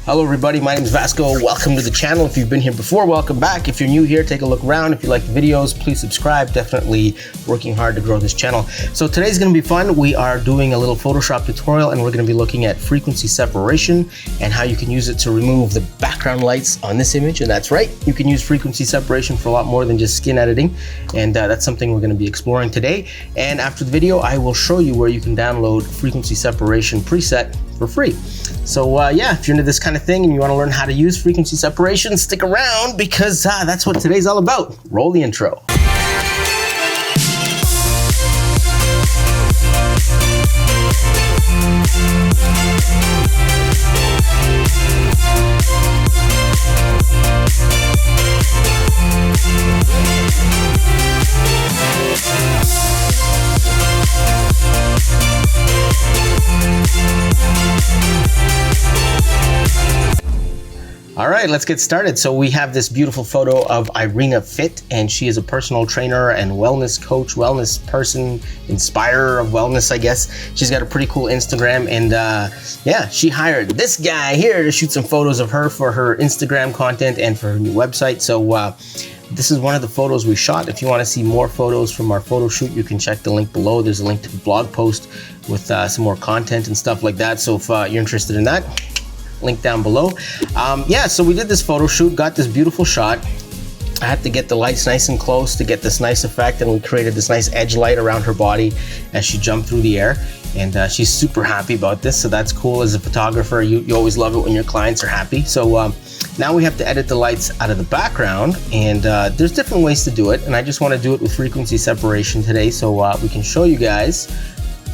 Hello everybody, my name is Vasko. Welcome to the channel. If you've been here before, welcome back. If you're new here, take a look around. If you like the videos, please subscribe. Definitely working hard to grow this channel. So today's gonna be fun. We are doing a little Photoshop tutorial and we're gonna be looking at frequency separation and how you can use it to remove the background lights on this image. And that's right, you can use frequency separation for a lot more than just skin editing. And that's something we're gonna be exploring today. And after the video, I will show you where you can download frequency separation preset for free. So yeah, if you're into this kind of thing and you want to learn how to use frequency separation, stick around because that's what today's all about. Roll the intro. All right, let's get started. So we have this beautiful photo of Irina Fit, and she is a personal trainer and wellness coach, wellness person, inspirer of wellness, I guess. She's got a pretty cool Instagram, and yeah, she hired this guy here to shoot some photos of her for her Instagram content and for her new website. So this is one of the photos we shot. If you want to see more photos from our photo shoot, you can check the link below. There's a link to the blog post with some more content and stuff like that. So if you're interested in that, link down below. Yeah, so we did this photo shoot, got this beautiful shot. I had to get the lights nice and close to get this nice effect, and we created this nice edge light around her body as she jumped through the air. And she's super happy about this, so that's cool. As a photographer, you always love it when your clients are happy. So now we have to edit the lights out of the background, and there's different ways to do it, and I just want to do it with frequency separation today so we can show you guys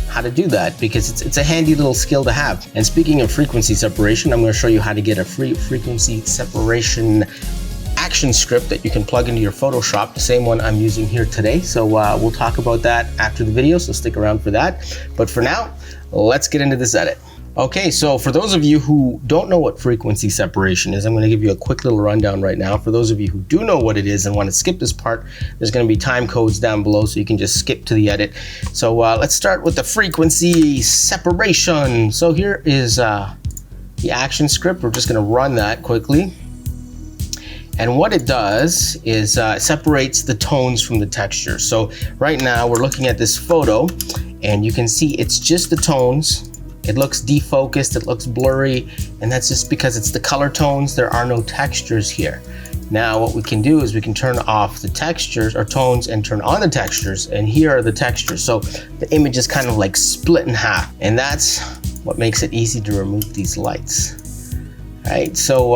how to do that, because it's a handy little skill to have. And speaking of frequency separation, I'm going to show you how to get a free frequency separation action script that you can plug into your Photoshop, the same one I'm using here today. So we'll talk about that after the video, so stick around for that. But for now, let's get into this edit. Okay, so for those of you who don't know what frequency separation is, I'm going to give you a quick little rundown right now. For those of you who do know what it is and want to skip this part, there's going to be time codes down below so you can just skip to the edit. So let's start with the frequency separation. So here is the action script. We're just going to run that quickly. And what it does is separates the tones from the texture. So right now we're looking at this photo and you can see it's just the tones. It looks defocused, it looks blurry, and that's just because it's the color tones. There are no textures here. Now what we can do is we can turn off the textures or tones and turn on the textures, and here are the textures. So the image is kind of like split in half, and that's what makes it easy to remove these lights. All right, so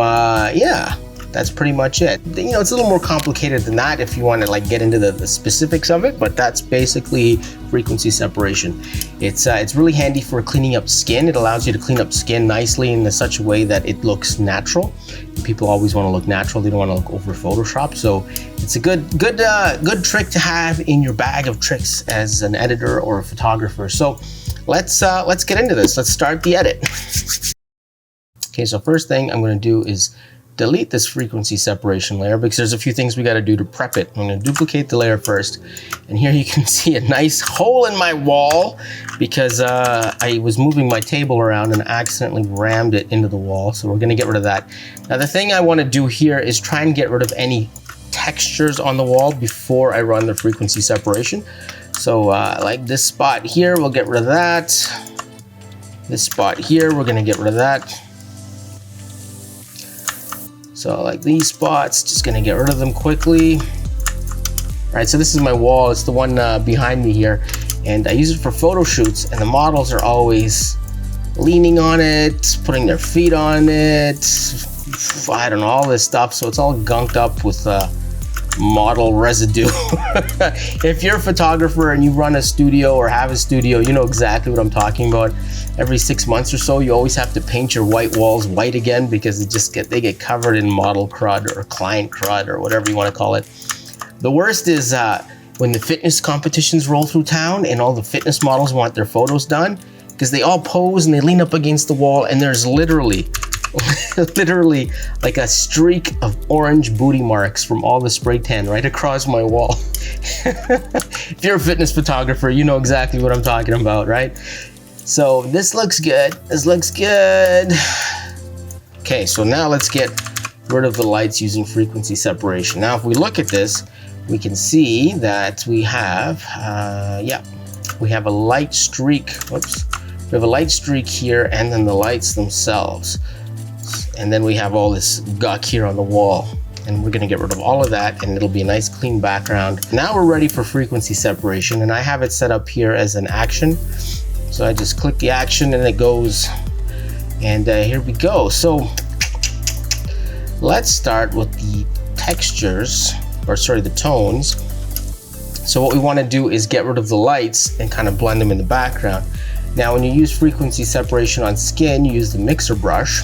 yeah, that's pretty much it. You know, it's a little more complicated than that if you want to like get into the specifics of it, but that's basically frequency separation. It's really handy for cleaning up skin. It allows you to clean up skin nicely in such a way that it looks natural. People always want to look natural. They don't want to look over Photoshop. So it's a good trick to have in your bag of tricks as an editor or a photographer. So let's get into this. Let's start the edit. Okay, so first thing I'm going to do is delete this frequency separation layer because there's a few things we got to do to prep it. I'm going to duplicate the layer first, and here you can see a nice hole in my wall because I was moving my table around and accidentally rammed it into the wall. So we're going to get rid of that. Now the thing I want to do here is try and get rid of any textures on the wall before I run the frequency separation. So like this spot here, we'll get rid of that. This spot here, we're going to get rid of that. So like these spots, just gonna get rid of them quickly. All right, so this is my wall. It's the one behind me here. And I use it for photo shoots, and the models are always leaning on it, putting their feet on it. I don't know, all this stuff. So it's all gunked up with model residue. If you're a photographer and you run a studio or have a studio, you know exactly what I'm talking about. Every 6 months or so, you always have to paint your white walls white again because they get covered in model crud or client crud or whatever you want to call it. The worst is when the fitness competitions roll through town and all the fitness models want their photos done, because they all pose and they lean up against the wall, and there's literally like a streak of orange booty marks from all the spray tan right across my wall. If you're a fitness photographer, you know exactly what I'm talking about, right? So this looks good. This looks good. Okay, so now let's get rid of the lights using frequency separation. Now, if we look at this, we can see that we have, we have a light streak. Whoops. We have a light streak here, and then the lights themselves. And then we have all this gunk here on the wall. And we're gonna get rid of all of that, and it'll be a nice clean background. Now we're ready for frequency separation, and I have it set up here as an action. So I just click the action and it goes, and here we go. So let's start with the textures, or sorry, the tones. So what we want to do is get rid of the lights and kind of blend them in the background. Now, when you use frequency separation on skin, you use the mixer brush.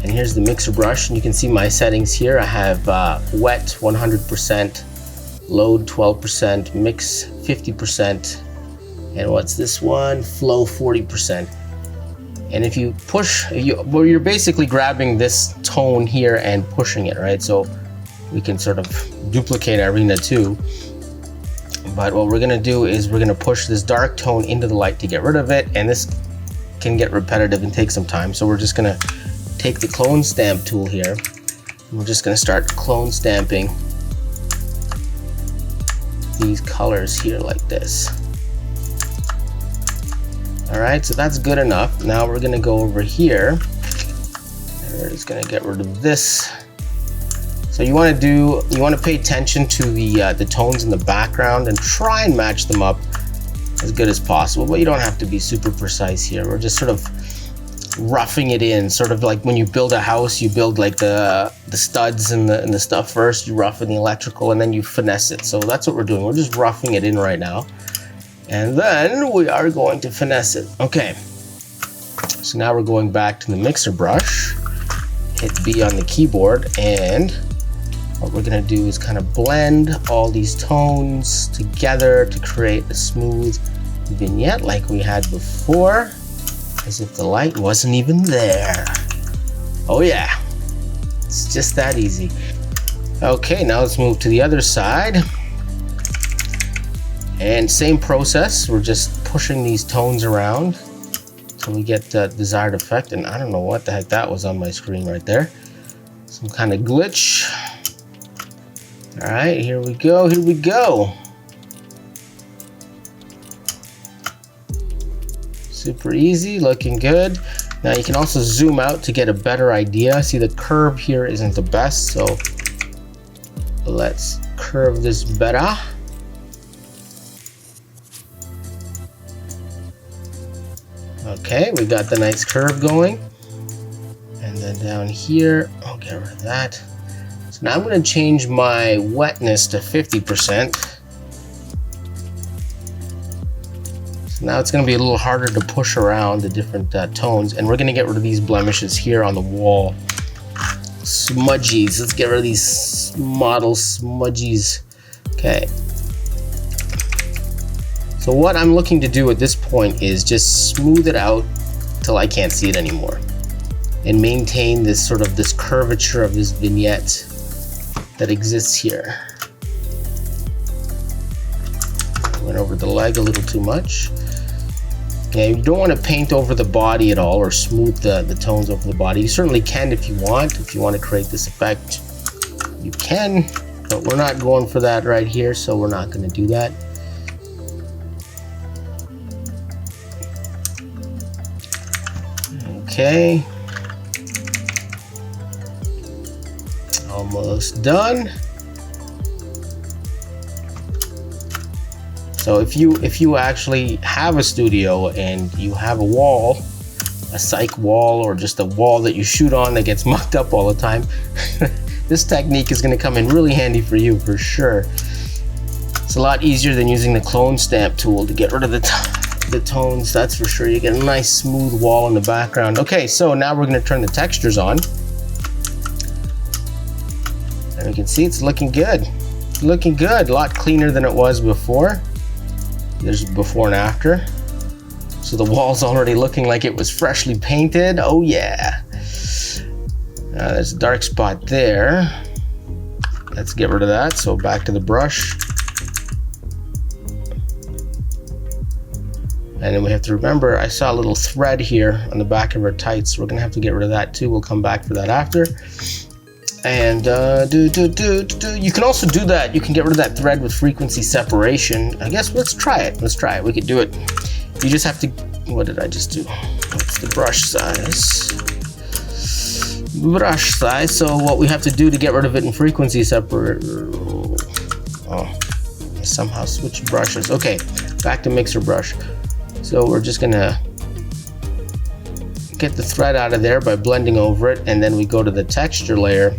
And here's the mixer brush, and you can see my settings here. I have wet 100%, load 12%, mix 50%, and what's this one? Flow 40%. And if you push, well, you're basically grabbing this tone here and pushing it, right? So we can sort of duplicate Irina too. But what we're gonna do is we're gonna push this dark tone into the light to get rid of it, and this can get repetitive and take some time. So we're just gonna take the clone stamp tool here, and we're just gonna start clone stamping these colors here like this. All right, so that's good enough. Now we're gonna go over here, and we're just gonna get rid of this. So you want to pay attention to the tones in the background and try and match them up as good as possible, but you don't have to be super precise here. We're just sort of roughing it in, sort of like when you build a house, you build like the studs and the stuff first, you rough in the electrical, and then you finesse it. So that's what we're doing. We're just roughing it in right now, and then we are going to finesse it. Okay, so now we're going back to the mixer brush, hit B on the keyboard, and what we're gonna do is kind of blend all these tones together to create a smooth vignette like we had before, as if the light wasn't even there. Oh yeah, it's just that easy. Okay, now let's move to the other side. And same process, we're just pushing these tones around until we get the desired effect. And I don't know what the heck that was on my screen right there. Some kind of glitch. All right, here we go, here we go. Super easy, looking good. Now you can also zoom out to get a better idea. See, the curve here isn't the best, so let's curve this better. Okay, we got the nice curve going. And then down here, I'll get rid of that. So now I'm going to change my wetness to 50%. So now it's going to be a little harder to push around the different tones, and we're going to get rid of these blemishes here on the wall. Smudgies. Let's get rid of these model smudgies. Okay. So what I'm looking to do at this point is just smooth it out till I can't see it anymore, and maintain this sort of this curvature of this vignette that exists here. Went over the leg a little too much. Okay, you don't want to paint over the body at all or smooth the tones over the body. You certainly can if you want. If you want to create this effect, you can, but we're not going for that right here, so we're not going to do that. Okay. Almost done. So if you actually have a studio and you have a wall, a psych wall, or just a wall that you shoot on that gets mucked up all the time, this technique is going to come in really handy for you for sure. It's a lot easier than using the clone stamp tool to get rid of the tones, that's for sure. You get a nice smooth wall in the background. Okay, so now we're going to turn the textures on. And you can see it's looking good. It's looking good, a lot cleaner than it was before. There's before and after. So the wall's already looking like it was freshly painted. Oh yeah. There's a dark spot there. Let's get rid of that. So back to the brush. And then we have to remember, I saw a little thread here on the back of her tights. So we're gonna have to get rid of that too. We'll come back for that after. And you can also do that. You can get rid of that thread with frequency separation. I guess let's try it. Let's try it. We could do it. You just have to, what did I just do? What's the brush size? Brush size. So what we have to do to get rid of it in frequency separate. Oh, I somehow switched brushes. Okay, back to mixer brush. So we're just gonna get the thread out of there by blending over it, and then we go to the texture layer,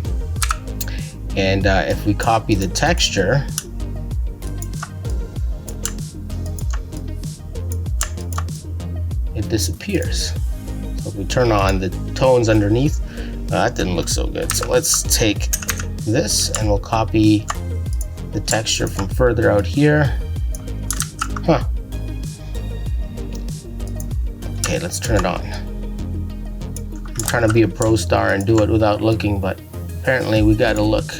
and if we copy the texture, it disappears. So if we turn on the tones underneath, that didn't look so good. So let's take this and we'll copy the texture from further out here. Huh. Okay, let's turn it on. I'm trying to be a pro star and do it without looking, but apparently we gotta look.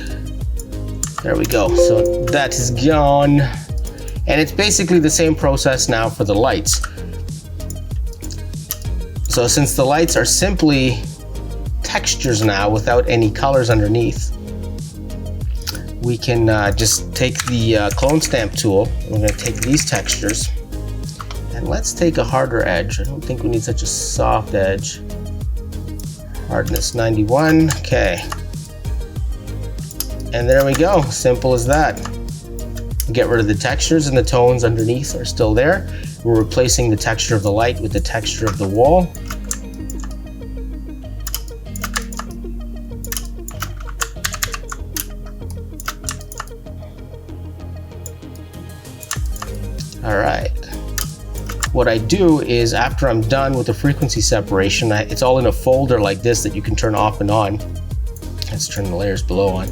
There we go. So that is gone. And it's basically the same process now for the lights. So since the lights are simply textures now without any colors underneath, we can just take the clone stamp tool. We're gonna take these textures, and let's take a harder edge. I don't think we need such a soft edge. Hardness 91, okay. And there we go, simple as that. Get rid of the textures, and the tones underneath are still there. We're replacing the texture of the light with the texture of the wall. All right. What I do is, after I'm done with the frequency separation, it's all in a folder like this that you can turn off and on. Let's turn the layers below on.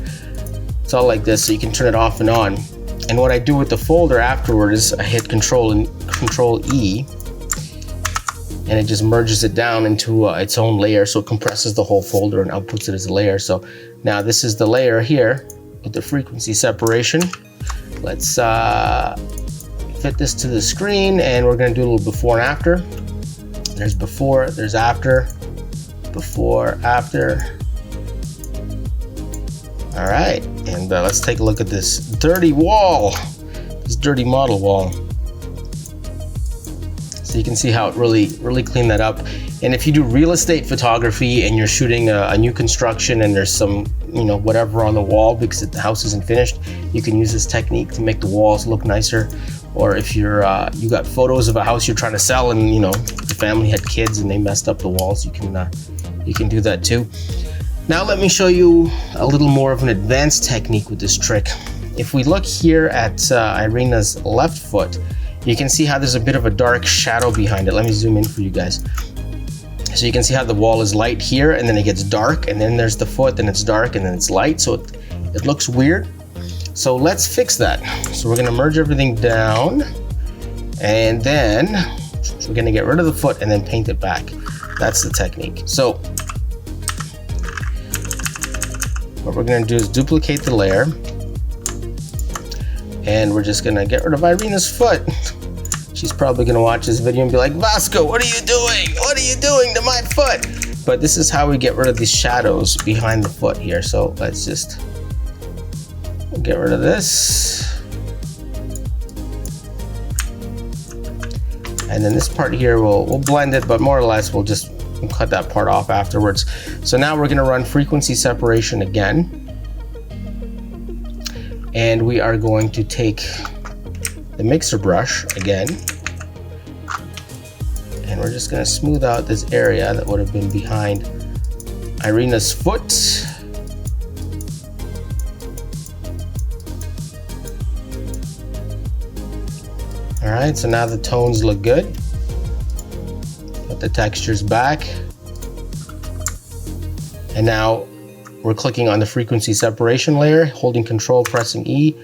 It's all like this, so you can turn it off and on. And what I do with the folder afterward is I hit Control E, and it just merges it down into its own layer. So it compresses the whole folder and outputs it as a layer. So now this is the layer here with the frequency separation. Let's fit this to the screen, and we're going to do a little before and after. There's before, there's after, before, after. All right, and let's take a look at this dirty wall, this dirty model wall. So you can see how it really cleaned that up. And if you do real estate photography and you're shooting a new construction and there's some, whatever on the wall because the house isn't finished, you can use this technique to make the walls look nicer. Or if you're you got photos of a house you're trying to sell, and the family had kids and they messed up the walls, you can do that too. Now let me show you a little more of an advanced technique with this trick. If we look here at Irina's left foot, you can see how there's a bit of a dark shadow behind it. Let me zoom in for you guys. So you can see how the wall is light here, and then it gets dark, and then there's the foot, and it's dark, and then it's light. So it looks weird. So let's fix that. So we're gonna merge everything down, and then we're gonna get rid of the foot and then paint it back. That's the technique. So what we're gonna do is duplicate the layer, and we're just gonna get rid of Irina's foot. She's probably gonna watch this video and be like, Vasko, what are you doing? What are you doing to my foot? But this is how we get rid of these shadows behind the foot here. So let's just get rid of this. And then this part here, we'll blend it, but more or less we'll cut that part off afterwards. So now we're gonna run frequency separation again. And we are going to take the mixer brush again. And we're just gonna smooth out this area that would have been behind Irina's foot. All right, so now the tones look good. Put the textures back. And now we're clicking on the frequency separation layer, holding Control, pressing E,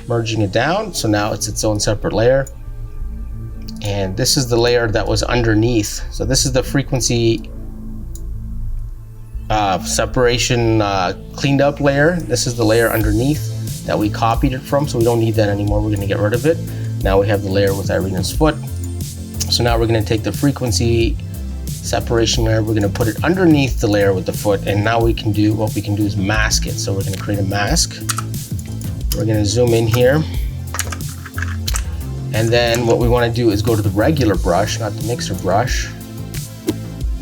merging it down. So now it's its own separate layer. And this is the layer that was underneath. So this is the frequency separation cleaned up layer. This is the layer underneath that we copied it from, so we don't need that anymore. We're gonna get rid of it. Now we have the layer with Irina's foot. So now we're gonna take the frequency separation layer, we're gonna put it underneath the layer with the foot, and now what we can do is mask it. So we're gonna create a mask. We're gonna zoom in here. And then what we wanna do is go to the regular brush, not the mixer brush.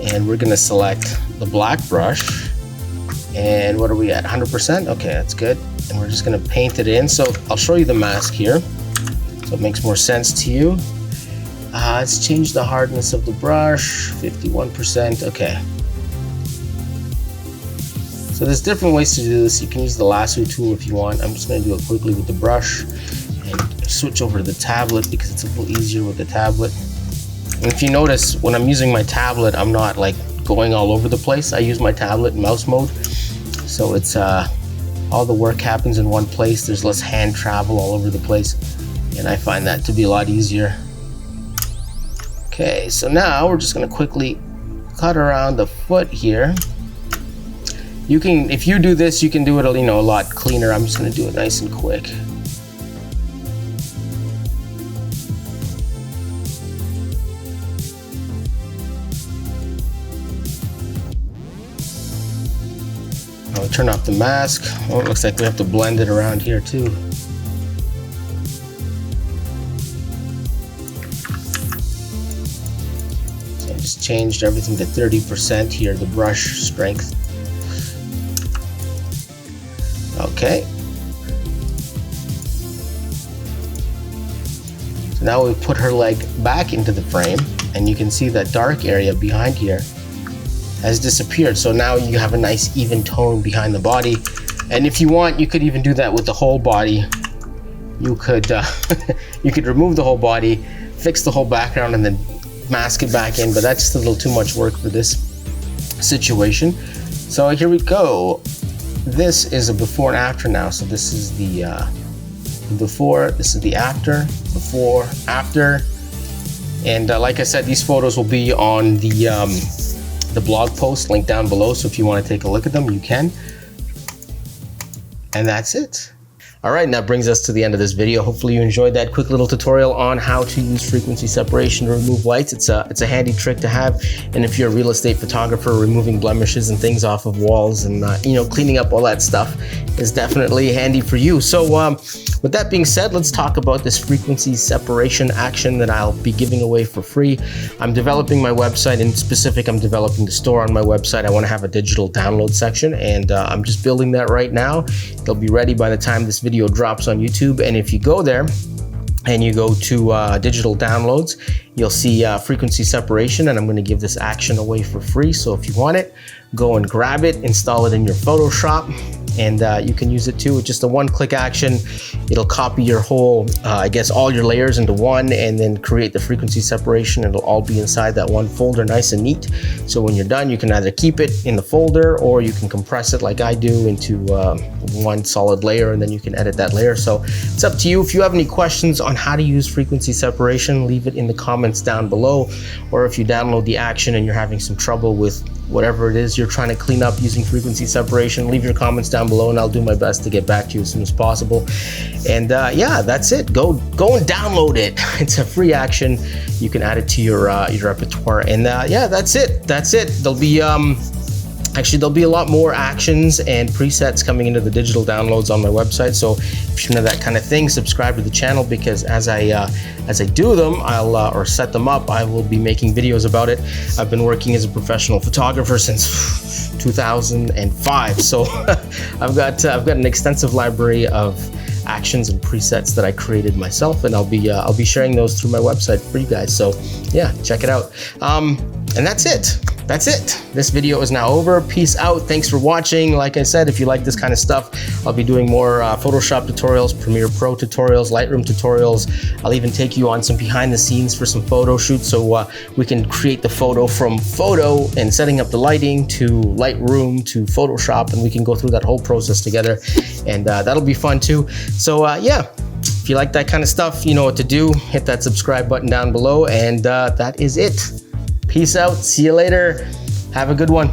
And we're gonna select the black brush. And what are we at, 100%? Okay, that's good. And we're just gonna paint it in. So I'll show you the mask here, so it makes more sense to you. Let's change the hardness of the brush, 51%, okay. So there's different ways to do this. You can use the lasso tool if you want. I'm just gonna do it quickly with the brush and switch over to the tablet because it's a little easier with the tablet. And if you notice, when I'm using my tablet, I'm not like going all over the place. I use my tablet in mouse mode. So it's, all the work happens in one place. There's less hand travel all over the place. And I find that to be a lot easier. Okay, so now we're just gonna quickly cut around the foot here. You can, if you do this, you can do it, a lot cleaner. I'm just gonna do it nice and quick. I'll turn off the mask. Oh, it looks like we have to blend it around here too. So I just changed everything to 30% here, the brush strength. Okay. So now we put her leg back into the frame, and you can see that dark area behind here has disappeared. So now you have a nice even tone behind the body. And if you want, you could even do that with the whole body. You could you could remove the whole body, fix the whole background, and then mask it back in, but that's just a little too much work for this situation. So here we go. This is a before and after now. So this is the before, this is the after, before, after. And like I said, these photos will be on the blog post linked down below. So if you want to take a look at them, you can. And that's it. All right, and that brings us to the end of this video. Hopefully you enjoyed that quick little tutorial on how to use frequency separation to remove lights. It's a handy trick to have. And if you're a real estate photographer, removing blemishes and things off of walls and cleaning up all that stuff is definitely handy for you. So with that being said, let's talk about this frequency separation action that I'll be giving away for free. I'm developing my website. In specific, I'm developing the store on my website. I want to have a digital download section, and I'm just building that right now. It'll be ready by the time this video drops on YouTube. And if you go there and you go to digital downloads, you'll see frequency separation, and I'm going to give this action away for free. So if you want it, go and grab it, install it in your Photoshop, and you can use it too. With just a one-click action, it'll copy your whole, all your layers into one, and then create the frequency separation. It'll all be inside that one folder, nice and neat. So when you're done, you can either keep it in the folder, or you can compress it like I do into one solid layer, and then you can edit that layer. So it's up to you. If you have any questions on how to use frequency separation, leave it in the comments down below. Or if you download the action and you're having some trouble with whatever it is you're trying to clean up using frequency separation, leave your comments down below and I'll do my best to get back to you as soon as possible. And yeah, that's it. Go and download it. It's a free action. You can add it to your repertoire. And yeah, that's it. There'll be there'll be a lot more actions and presets coming into the digital downloads on my website. So if you're into that kind of thing, subscribe to the channel, because as I do them, or set them up, I will be making videos about it. I've been working as a professional photographer since 2005, so I've got an extensive library of actions and presets that I created myself, and I'll be sharing those through my website for you guys. So yeah, check it out. And that's it. This video is now over. Peace out. Thanks for watching. Like I said, if you like this kind of stuff, I'll be doing more Photoshop tutorials, Premiere Pro tutorials, Lightroom tutorials. I'll even take you on some behind the scenes for some photo shoots, so we can create the photo from photo and setting up the lighting to Lightroom to Photoshop, and we can go through that whole process together, and that'll be fun too. So yeah, if you like that kind of stuff, you know what to do. Hit that subscribe button down below, and that is it. Peace out. See you later. Have a good one.